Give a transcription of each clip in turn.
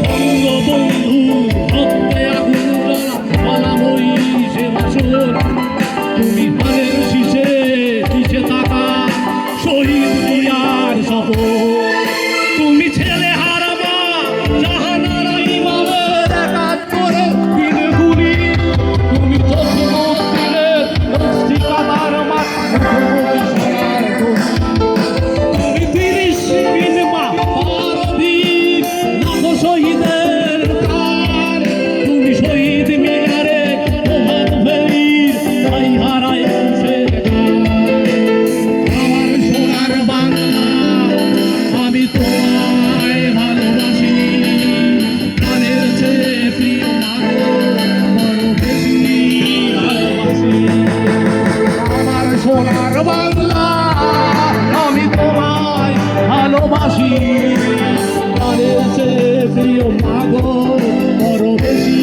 বঙ্গবন্ধু রক্তে আগুন জ্বলা বালাময়ী সে বাসর। তুমি ধানের শীষে পিছে থাকা শহীদ মিয়ার শপথ। তুমি ছেলে হারামা জাহানারা ইমামের একাত্তরে তিন গুলি। তুমি তথ্যমন্ত্রীর ঠিকাদার তুমি ৩০ দিন মা পারদিন লাখো শহীদের প্রাণ। তুমি শহীদ মিনারে প্রভাত ফেরির তাই হারায় মানুষের গান। আমার সোনার বাংলা আমি তোমায় ভালোবাসি, প্রাণের চেয়ে প্রিয় মাগো বড় বেশি ভালোবাসি। আমার সোনার বাংলা আমি তোমায় ভালোবাসি, প্রাণের চেয়ে প্রিয় মাগো বড় বেশি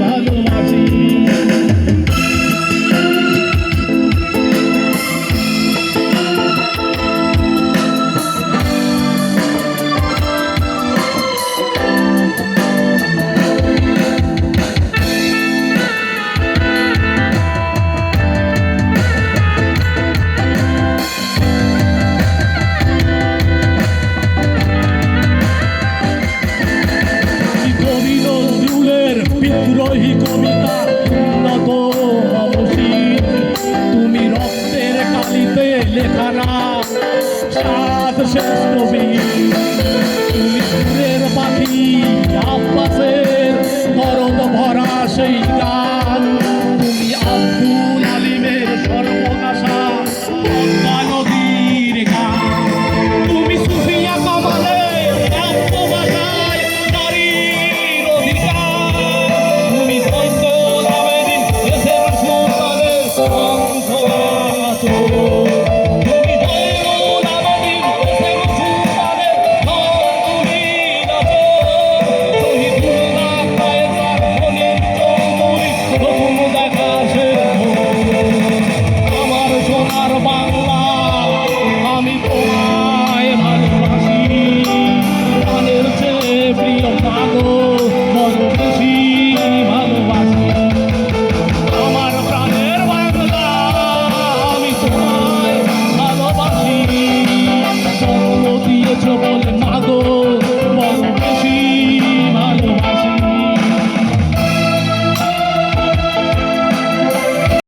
ভালোবাসি। কবি নজরুলের বিদ্রোহী কবিতা উন্নত অবসিত। তুমি রক্তের কালিতে লেখা নাম সাত শ্রেষ্ঠ বীর। তুমি সুরের পাখি আব্বাসের দরদ ভরা সেই গান।